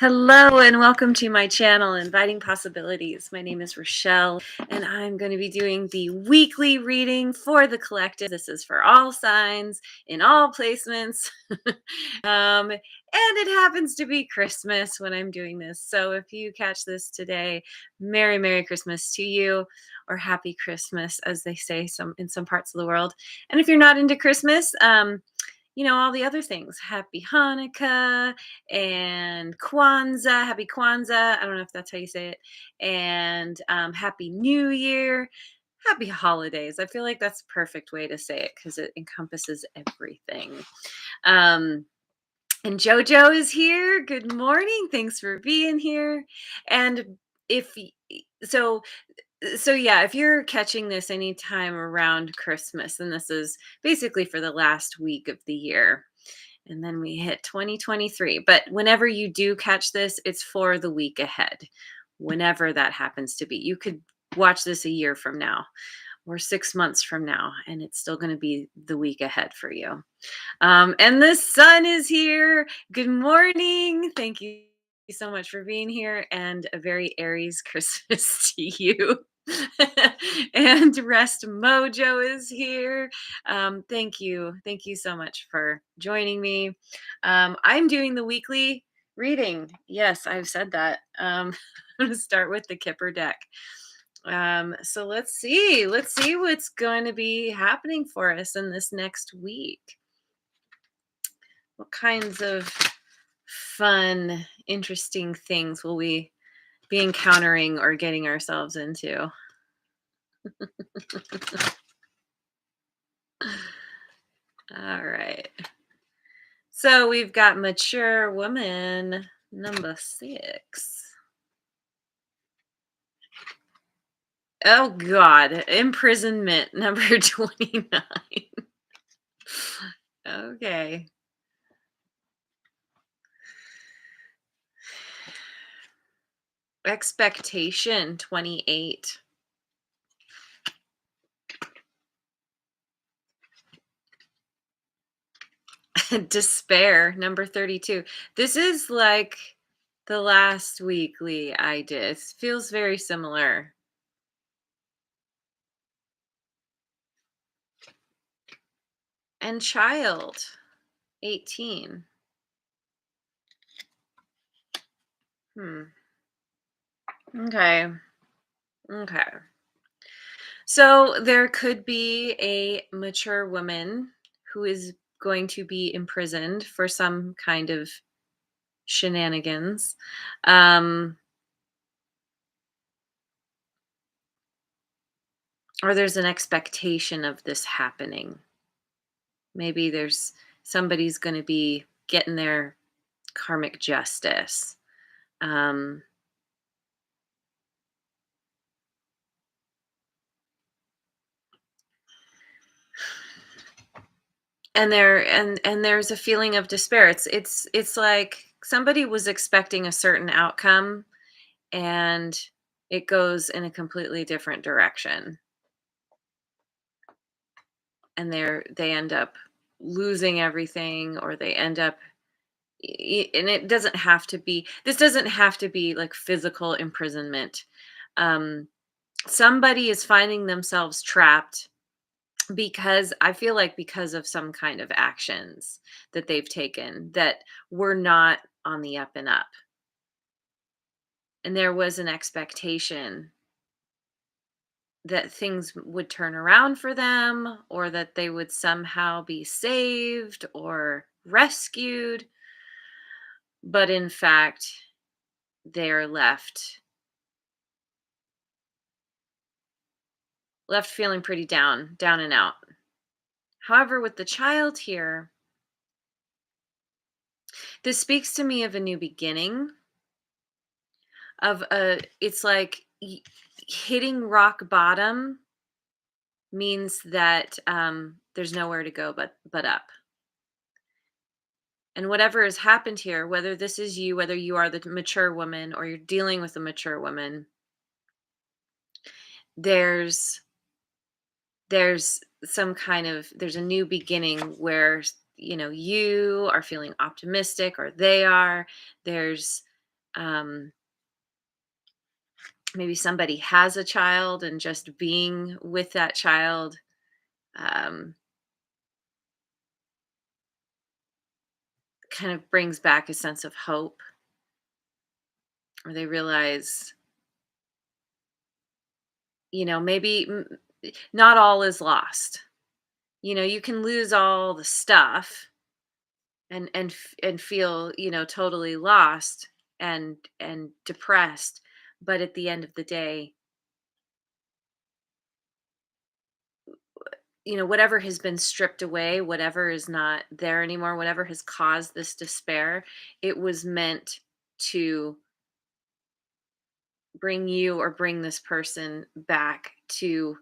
Hello and welcome to my channel, Inviting Possibilities. My name is Rochelle, and I'm going to be doing the weekly reading for the collective. This is for all signs in all placements. And it happens to be Christmas when I'm doing this. So if you catch this today, Merry Christmas to you, or Happy Christmas, as they say in some parts of the world. And if you're not into Christmas, all the other things. Happy Hanukkah and Kwanzaa. Happy Kwanzaa. I don't know if that's how you say it. And Happy New Year. Happy holidays. I feel like that's the perfect way to say it because it encompasses everything. And JoJo is here. Good morning. Thanks for being here. And if so, yeah, if you're catching this anytime around Christmas, then this is basically for the last week of the year. And then we hit 2023. But whenever you do catch this, it's for the week ahead, whenever that happens to be. You could watch this a year from now or 6 months from now, and it's still going to be the week ahead for you. And the sun is here. Good morning. Thank you so much for being here, and a very Aries Christmas to you. And Rest Mojo is here. Thank you. Thank you so much for joining me. I'm doing the weekly reading. Yes, I've said that. I'm going to start with the Kipper deck. So let's see what's going to be happening for us in this next week. What kinds of fun, interesting things will we be encountering or getting ourselves into? All right. So we've got Mature Woman number 6. Oh God, Imprisonment number 29. Okay. Expectation 28. Despair number 32. This is like the last weekly I did. It feels very similar. And Child 18. Okay. So there could be a mature woman who is going to be imprisoned for some kind of shenanigans. Or there's an expectation of this happening. Maybe there's somebody's going to be getting their karmic justice. And there's a feeling of despair. It's like somebody was expecting a certain outcome and it goes in a completely different direction. And they end up losing everything, or they end up and it doesn't have to be this doesn't have to be like physical imprisonment. Somebody is finding themselves trapped because I feel like because of some kind of actions that they've taken that were not on the up and up. And there was an expectation that things would turn around for them, or that they would somehow be saved or rescued. But in fact, they're left feeling pretty down and out. However, with the child here, this speaks to me of a new beginning, it's like hitting rock bottom means that there's nowhere to go but up. And whatever has happened here, whether this is you, whether you are the mature woman or you're dealing with a mature woman, there's some kind of there's a new beginning where you are feeling optimistic, or they are. There's Um, Maybe somebody has a child and just being with that child um, kind of brings back a sense of hope, or they realize, maybe not all is lost. You can lose all the stuff and feel, totally lost and depressed, but at the end of the day, whatever has been stripped away, whatever is not there anymore, whatever has caused this despair, it was meant to bring you or bring this person back to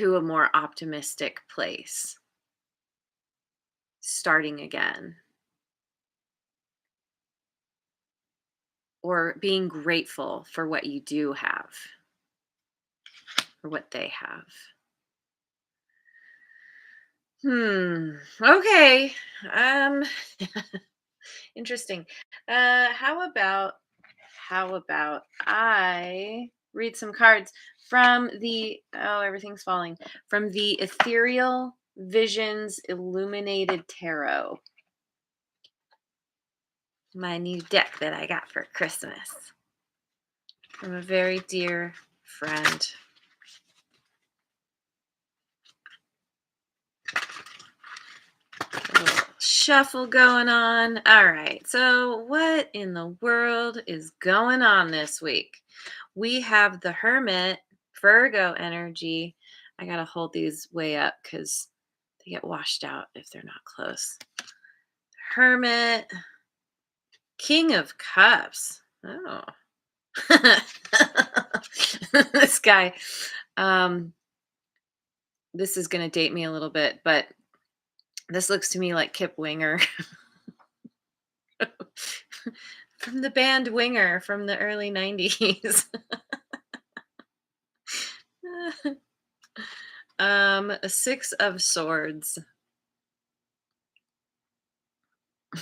a more optimistic place, starting again, or being grateful for what you do have, or what they have. Okay. Um Interesting. How about I read some cards from the everything's falling, from the Ethereal Visions Illuminated Tarot, my new deck that I got for Christmas from a very dear friend. A little shuffle going on. All right. So, what in the world is going on this week? We have the Hermit, Virgo energy. I got to hold these way up because they get washed out if they're not close. Hermit, King of Cups. Oh. This guy. Um, this is going to date me a little bit, but this looks to me like Kip Winger from the band Winger from the early 90s. A Six of Swords.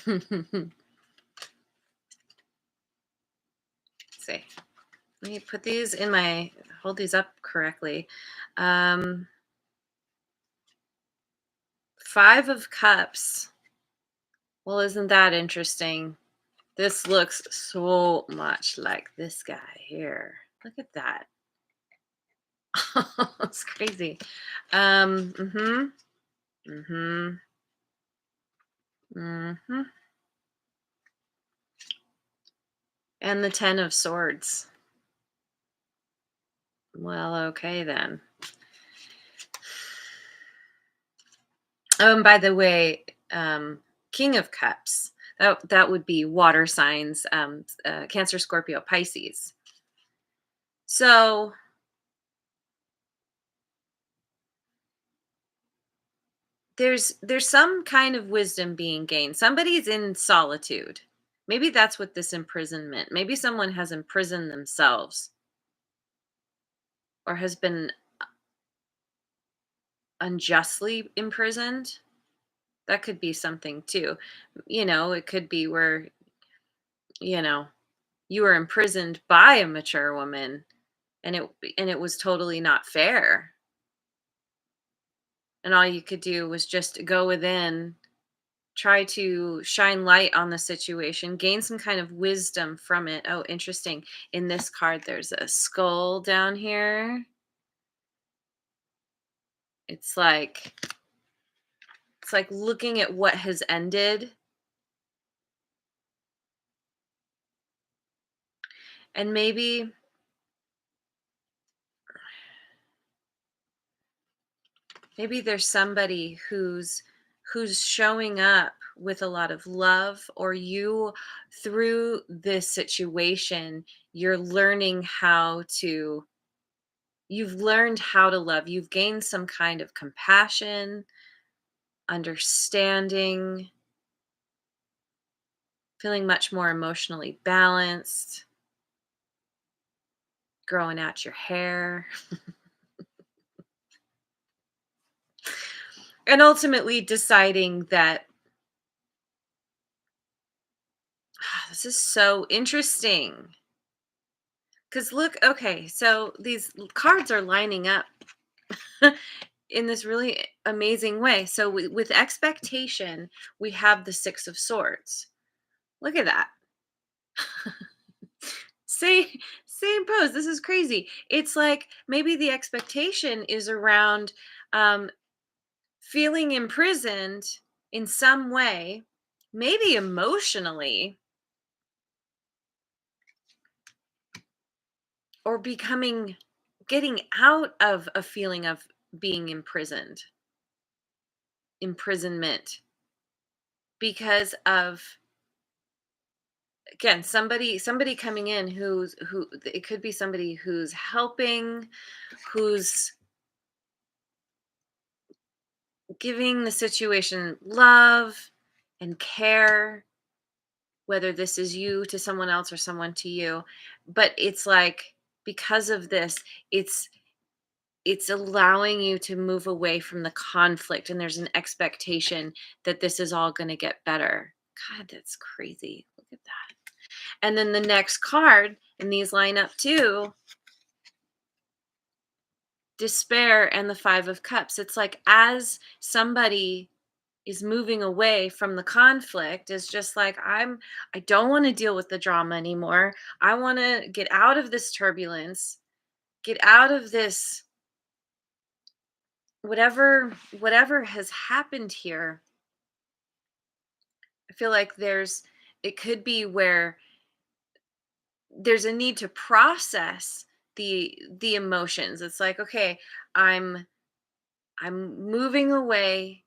Let's see. Let me put these in hold these up correctly. Um, Five of Cups. Well, isn't that interesting? This looks so much like this guy here. Look at that. It's crazy. Mm-hmm. Mm-hmm. Mm-hmm. And the Ten of Swords. Well, okay then. Oh, and by the way, King of Cups. That would be water signs, Cancer, Scorpio, Pisces. So there's some kind of wisdom being gained. Somebody's in solitude. Maybe that's what this imprisonment. Maybe someone has imprisoned themselves or has been unjustly imprisoned. That could be something too. It could be where, you know, you were imprisoned by a mature woman and it was totally not fair. And all you could do was just go within, try to shine light on the situation, gain some kind of wisdom from it. Oh, interesting. In this card, there's a skull down here. It's like looking at what has ended, and maybe there's somebody who's showing up with a lot of love, or you, through this situation, you've learned how to love. You've gained some kind of compassion, understanding, feeling much more emotionally balanced, growing out your hair, and ultimately deciding that This is so interesting. Because look, okay, so these cards are lining up in this really amazing way. So with expectation, we have the Six of Swords. Look at that. Same same pose. This is crazy. It's like maybe the expectation is around um, feeling imprisoned in some way, maybe emotionally, or getting out of a feeling of being imprisonment because of, again, somebody coming in who it could be somebody who's helping, who's giving the situation love and care, whether this is you to someone else or someone to you. But it's like, because of this, it's it's allowing you to move away from the conflict, and there's an expectation that this is all going to get better. God, that's crazy. Look at that. And then the next card, and these line up too, despair and the Five of Cups. It's like, as somebody is moving away from the conflict, is just like, I don't want to deal with the drama anymore. I want to get out of this turbulence, get out of this, whatever has happened here. I feel like it could be where there's a need to process the emotions. It's like, okay, i'm I'm moving away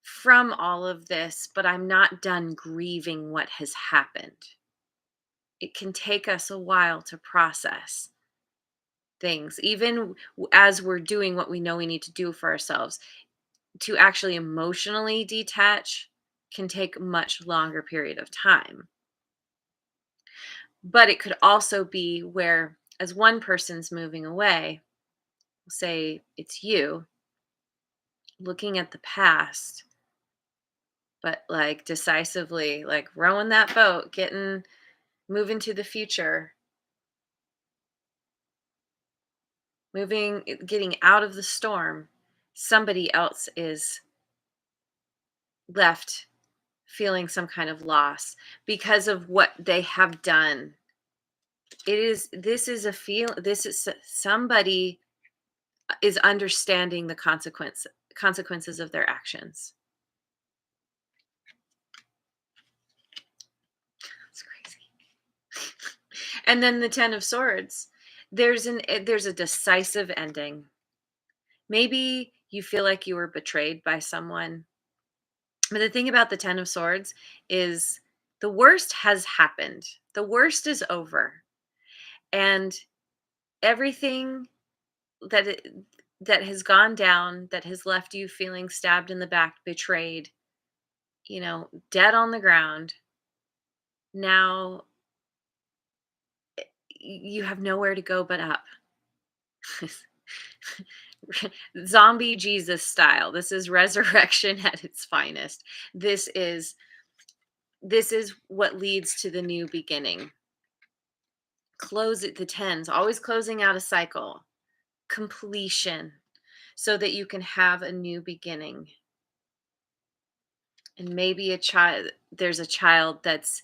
from all of this, but I'm not done grieving what has happened. It can take us a while to process things, even as we're doing what we know we need to do for ourselves. To actually emotionally detach can take a much longer period of time. But it could also be where, as one person's moving away, say it's you, looking at the past, but like decisively, like rowing that boat, moving to the future, getting out of the storm. Somebody else is left feeling some kind of loss because of what they have done. This is somebody is understanding the consequences of their actions. It's crazy. And then the Ten of Swords. There's a decisive ending. Maybe you feel like you were betrayed by someone. But the thing about the Ten of Swords is, the worst has happened. The worst is over. And everything that it, that has gone down, that has left you feeling stabbed in the back, betrayed, dead on the ground. Now you have nowhere to go but up. Zombie Jesus style. This is resurrection at its finest. This is this is what leads to the new beginning. Close it, the tens, always closing out a cycle. Completion, so that you can have a new beginning. And maybe there's a child that's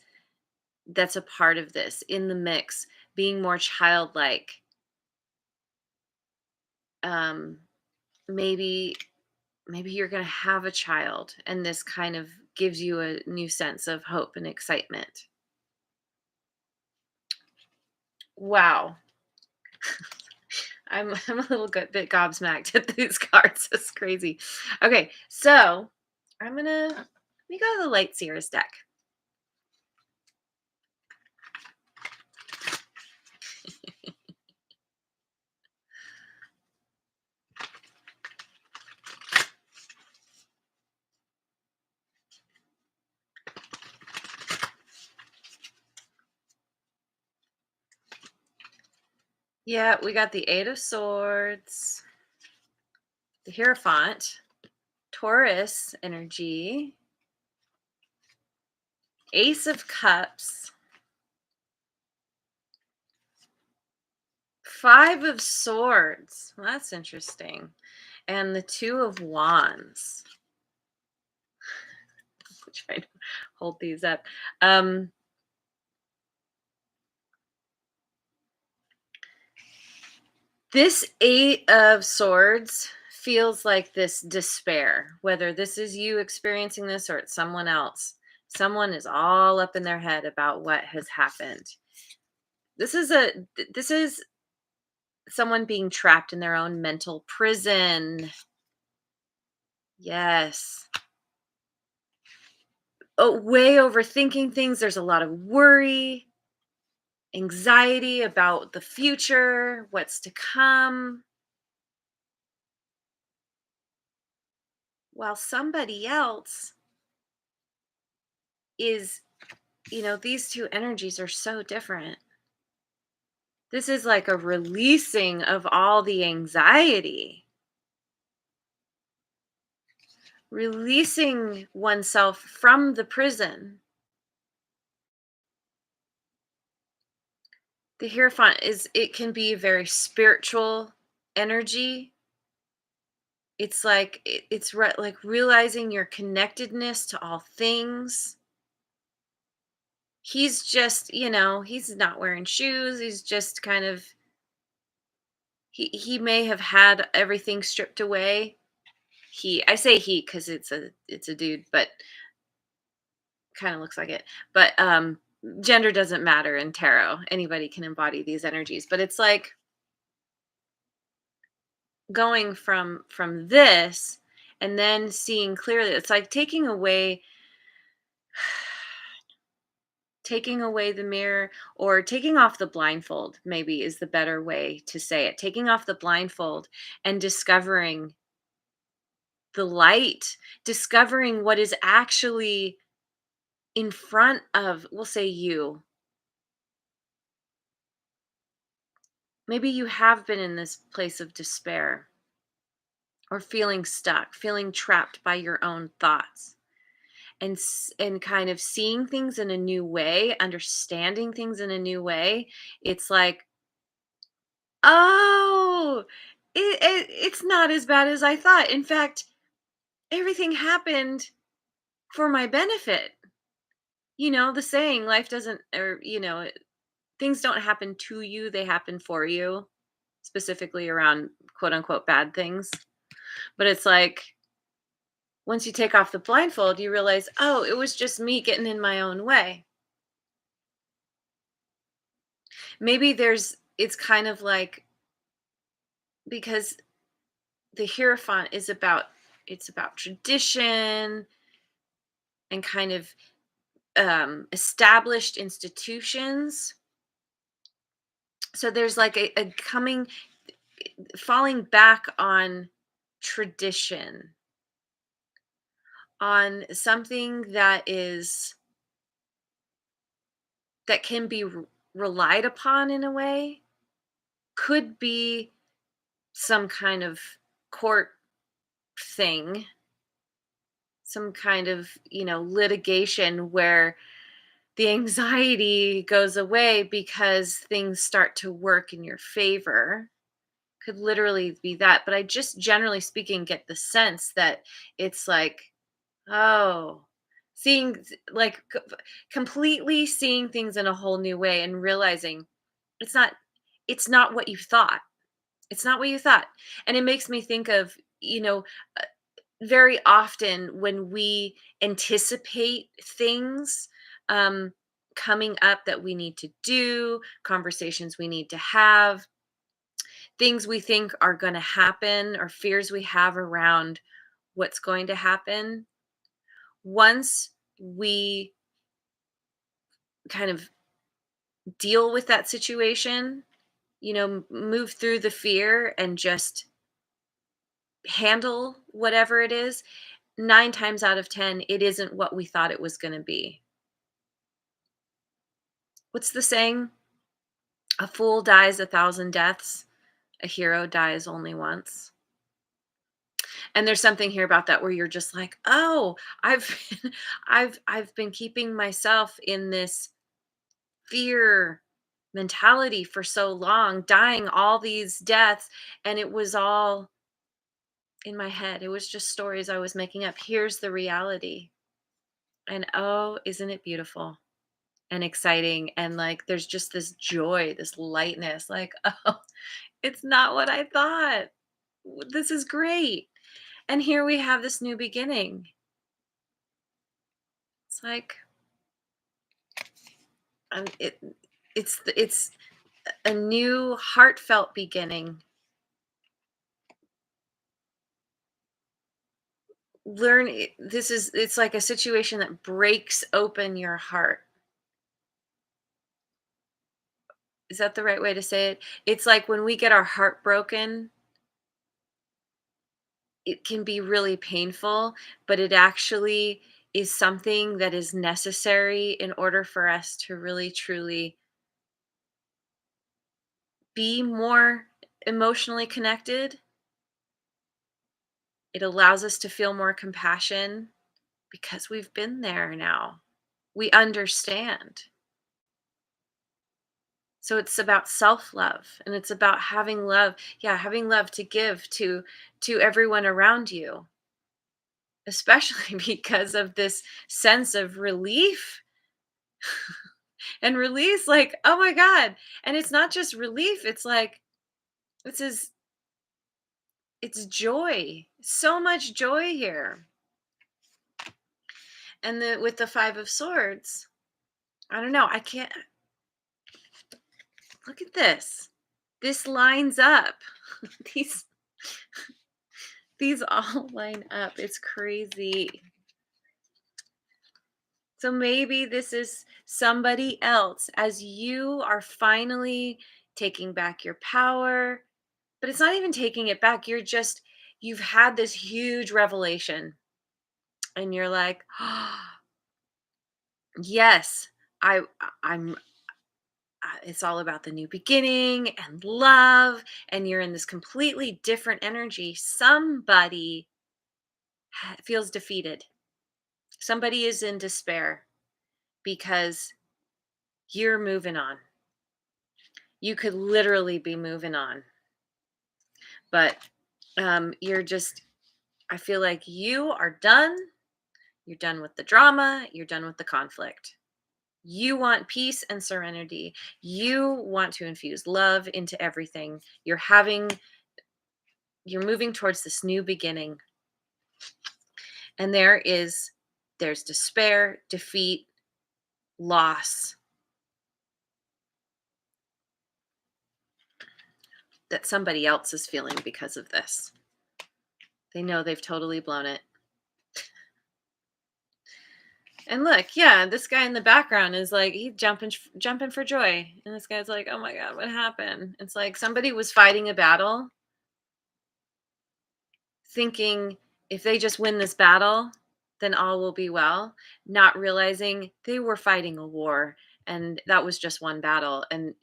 a part of this in the mix, being more childlike. Um, maybe you're going to have a child, and this kind of gives you a new sense of hope and excitement. Wow. I'm a little bit gobsmacked at these cards. It's crazy. Okay, so let me go to the Light Seers deck. Yeah, we got the Eight of Swords, the Hierophant, Taurus energy, Ace of Cups, Five of Swords. Well, that's interesting. And the Two of Wands. Try to hold these up. Um, this Eight of Swords feels like this despair, whether this is you experiencing this or it's someone else. Someone is all up in their head about what has happened. This is someone being trapped in their own mental prison. Yes. Oh, way overthinking things. There's a lot of worry, anxiety about the future, what's to come, while somebody else is, these two energies are so different. This is like a releasing of all the anxiety, releasing oneself from the prison. The Hierophant it can be a very spiritual energy. It's like like realizing your connectedness to all things. He's just, he's not wearing shoes. He's just kind of he may have had everything stripped away. I say he cuz it's a dude, but kind of looks like it. But gender doesn't matter in tarot. Anybody can embody these energies, but it's like going from this and then seeing clearly. It's like taking away the mirror, or taking off the blindfold, maybe is the better way to say it. Taking off the blindfold and discovering the light, discovering what is actually in front of, we'll say, you. Maybe you have been in this place of despair, or feeling stuck, feeling trapped by your own thoughts, and kind of seeing things in a new way, understanding things in a new way. It's like, oh, it's not as bad as I thought. In fact, everything happened for my benefit. The saying, life doesn't, or, things don't happen to you, they happen for you, specifically around quote unquote bad things. But it's like, once you take off the blindfold, you realize, oh, it was just me getting in my own way. Maybe it's kind of like, because the Hierophant it's about tradition and kind of established institutions. So there's like a coming, falling back on tradition, on something that can be relied upon in a way. Could be some kind of court thing, some kind of, litigation where the anxiety goes away because things start to work in your favor. Could literally be that. But I just, generally speaking, get the sense that it's like, oh, seeing like completely seeing things in a whole new way, and realizing it's not it's not what you thought. It's not what you thought. And it makes me think of, uh, very often when we anticipate things um coming up that we need to do, conversations we need to have, things we think are going to happen, or fears we have around what's going to happen. Once we kind of deal with that situation, move through the fear and just handle whatever it is, 9 times out of 10, it isn't what we thought it was going to be. What's the saying? A fool dies 1,000 deaths, a hero dies only once. And there's something here about that where you're just like, "Oh, I've I've been keeping myself in this fear mentality for so long, dying all these deaths, and it was all in my head. It was just stories I was making up. Here's the reality." And oh, isn't it beautiful and exciting? And like there's just this joy, this lightness, like, oh, it's not what I thought. This is great. And here we have this new beginning. It's like it it's a new heartfelt beginning. It's like a situation that breaks open your heart. Is that the right way to say it? It's like when we get our heart broken, it can be really painful, but it actually is something that is necessary in order for us to really truly be more emotionally connected. It allows us to feel more compassion because we've been there now. We understand. So it's about self-love and it's about having love. Yeah, having love to give to everyone around you, especially because of this sense of relief and release, like, oh my God. And it's not just relief, it's like this is it's joy. So much joy here. And the with the 5 of Swords, I don't know, I can't look at this. This lines up. These these all line up. It's crazy. So maybe this is somebody else as you are finally taking back your power, but it's not even taking it back. You've had this huge revelation and you're like, oh, yes, I'm it's all about the new beginning and love and you're in this completely different energy. Somebody feels defeated. Somebody is in despair because you're moving on. You could literally be moving on, but you're just, I feel like you are done. You're done with the drama. You're done with the conflict. You want peace and serenity. You want to infuse love into everything. You're moving towards this new beginning. And there's despair, defeat, loss that somebody else is feeling because of this. They know they've totally blown it. And look, yeah, this guy in the background is like he's jumping for joy. And this guy's like, "Oh my god, what happened?" It's like somebody was fighting a battle thinking if they just win this battle, then all will be well, not realizing they were fighting a war and that was just one battle and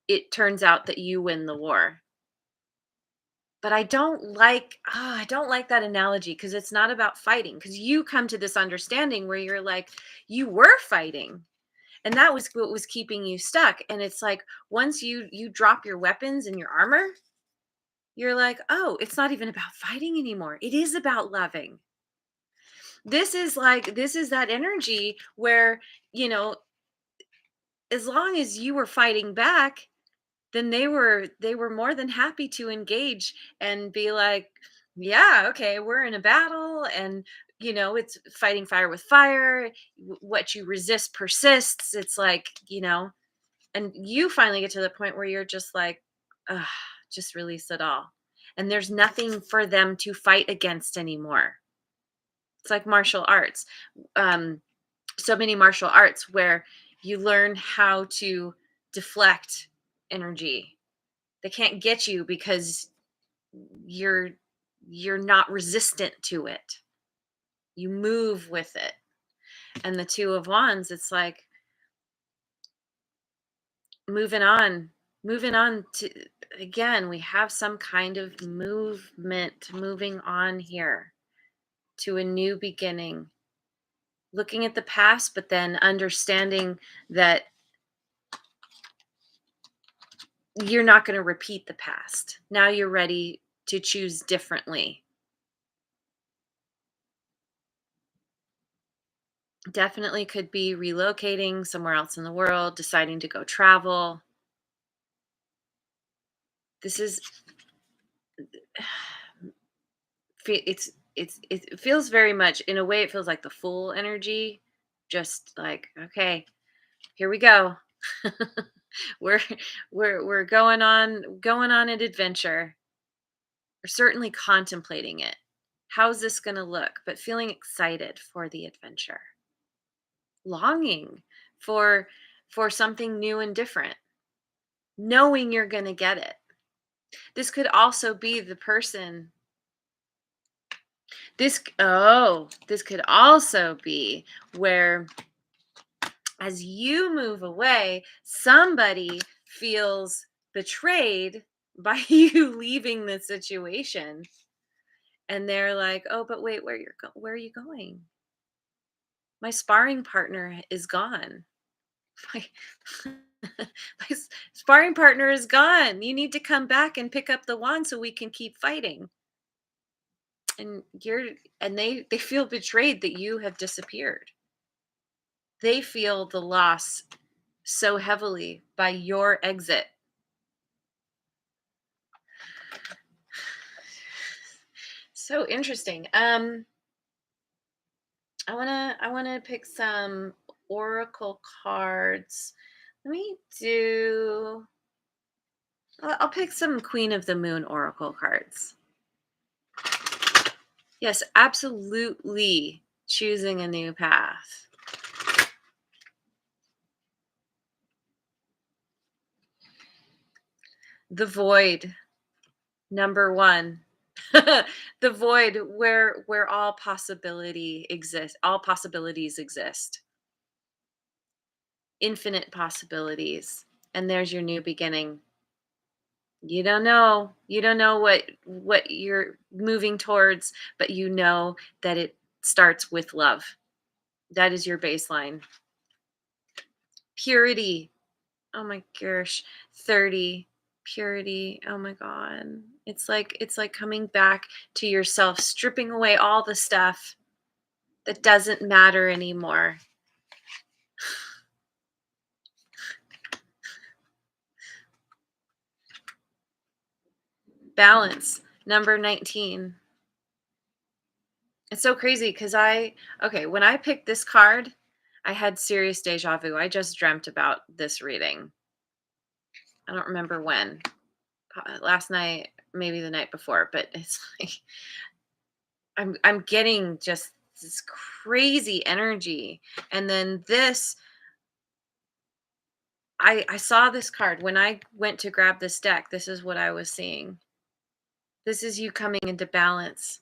it turns out that you win the war. But I don't like that analogy because it's not about fighting because you come to this understanding where you're like you were fighting and that was what was keeping you stuck and it's like once you drop your weapons and your armor, you're like, oh, it's not even about fighting anymore, it is about loving. This is that energy where, you know, as long as you were fighting back, then they were more than happy to engage and be like, yeah, okay, we're in a battle and it's fighting fire with fire. What you resist persists. It's like, and you finally get to the point where you're just like, ugh, just release it all. And there's nothing for them to fight against anymore. It's like martial arts. Um, so many martial arts where you learn how to deflect energy. They can't get you because you're you're not resistant to it. You move with it. And the 2 of Wands, it's like moving on, moving on to again, we have some kind of movement moving on here to a new beginning. Looking at the past, but then understanding that you're not going to repeat the past. Now you're ready to choose differently. Definitely could be relocating somewhere else in the world, deciding to go travel. This is it feels very much, in a way it feels like the full energy, just like, okay, here we go. we're we're going on an adventure. We're certainly contemplating it. How's this going to look? But feeling excited for the adventure. Longing for something new and different. Knowing you're going to get it. This could also be the person. This could also be where, as you move away, somebody feels betrayed by you leaving the situation, and they're like, "Oh, but wait, where are you going? My sparring partner is gone. My, sparring partner is gone. You need to come back and pick up the wand so we can keep fighting." And they feel betrayed that you have disappeared. They feel the loss so heavily by your exit. So interesting. I wanna pick some oracle cards. Let me do. I'll pick some Queen of the Moon oracle cards. Yes, absolutely choosing a new path. The void, number one. The void where all possibilities exist. Infinite possibilities. And there's your new beginning. You don't know. You don't know what you're moving towards, but you know that it starts with love. That is your baseline. Purity. Oh my gosh. 30. Purity. Oh my god. It's like coming back to yourself, stripping away all the stuff that doesn't matter anymore. Balance. Number 19. It's so crazy because when I picked this card, I had serious deja vu. I just dreamt about this reading. I don't remember when. Last night, maybe the night before, but it's like I'm getting just this crazy energy. And then I saw this card when I went to grab this deck. This is what I was seeing. This is you coming into balance.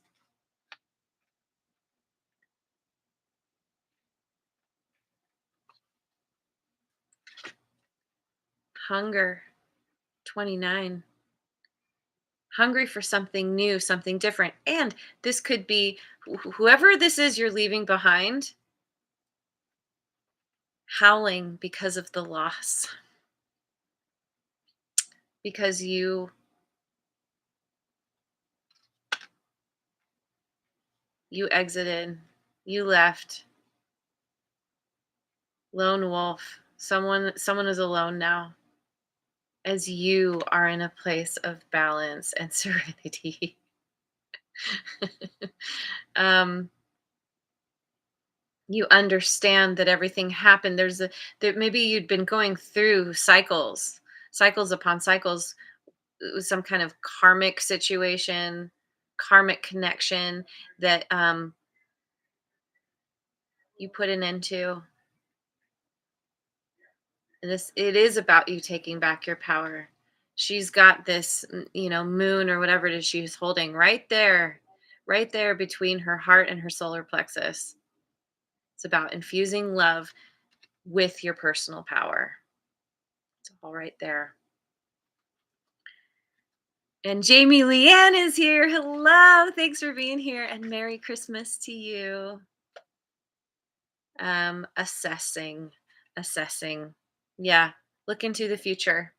Hunger. 29. Hungry for something new, something different. And this could be whoever this is you're leaving behind, howling because of the loss, because you exited, you left. Lone wolf. Someone is alone now, as you are in a place of balance and serenity. um you understand that everything happened. That maybe you'd been going through cycles upon cycles. It was some kind of karmic situation, karmic connection that you put an end to. And it is about you taking back your power. She's got this, moon or whatever it is she's holding right there between her heart and her solar plexus. It's about infusing love with your personal power. It's all right there. And Jamie Leanne is here. Hello. Thanks for being here. And Merry Christmas to you. Assessing, assessing. Yeah. Look into the future.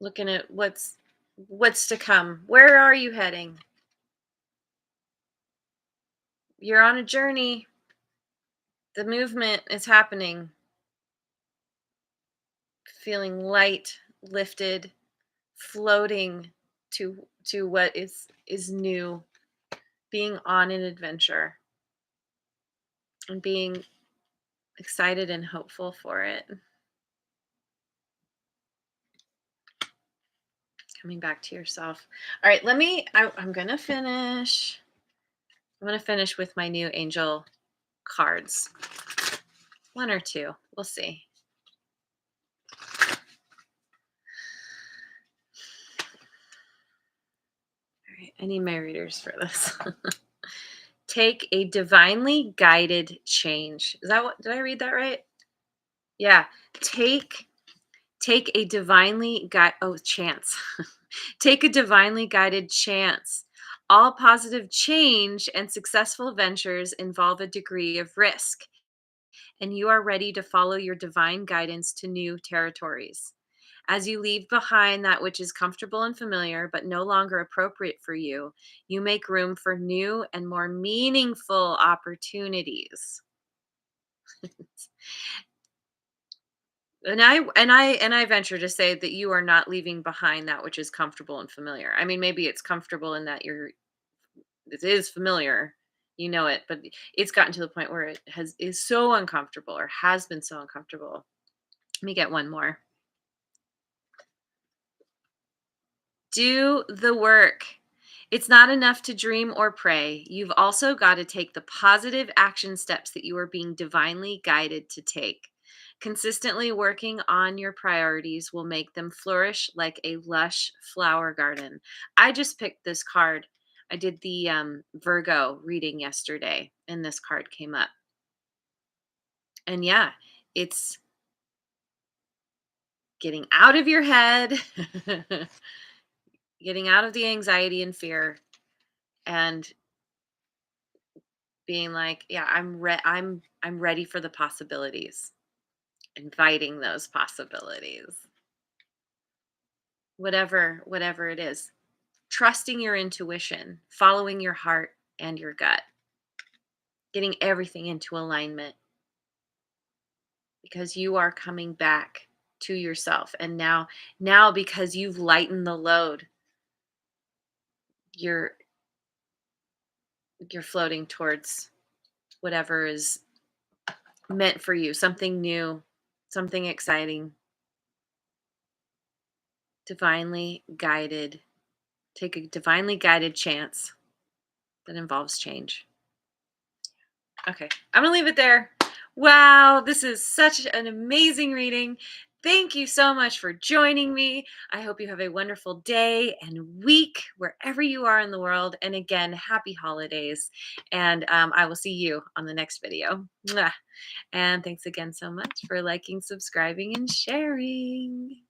Looking at what's to come. Where are you heading? You're on a journey. The movement is happening. Feeling light, lifted, floating to what is new, being on an adventure and being excited and hopeful for it. Coming back to yourself. All right, I'm going to finish. I'm going to finish with my new angel cards. One or two. We'll see. All right, I need my readers for this. Take a divinely guided change. Is that what, did I read that right? Yeah. Take a divinely chance. Take a divinely guided chance. All positive change and successful ventures involve a degree of risk, and you are ready to follow your divine guidance to new territories. As you leave behind that which is comfortable and familiar but no longer appropriate for you, you make room for new and more meaningful opportunities. And I venture to say that you are not leaving behind that which is comfortable and familiar. I mean, maybe it's comfortable in that it is familiar, you know it, but it's gotten to the point where it is so uncomfortable or has been so uncomfortable. Let me get one more. Do the work. It's not enough to dream or pray. You've also got to take the positive action steps that you are being divinely guided to take. Consistently working on your priorities will make them flourish like a lush flower garden. I just picked this card. I did the Virgo reading yesterday, and this card came up. And yeah, it's getting out of your head, getting out of the anxiety and fear, and being like, yeah, I'm ready for the possibilities. Inviting those possibilities. Whatever it is. Trusting your intuition, following your heart and your gut. Getting everything into alignment because you are coming back to yourself, and now because you've lightened the load, you're floating towards whatever is meant for you, something new, something exciting, divinely guided. Take a divinely guided chance that involves change. Okay, I'm going to leave it there. Wow, this is such an amazing reading. Thank you so much for joining me. I hope you have a wonderful day and week wherever you are in the world. And again, happy holidays. And I will see you on the next video. Mwah. And thanks again so much for liking, subscribing, and sharing.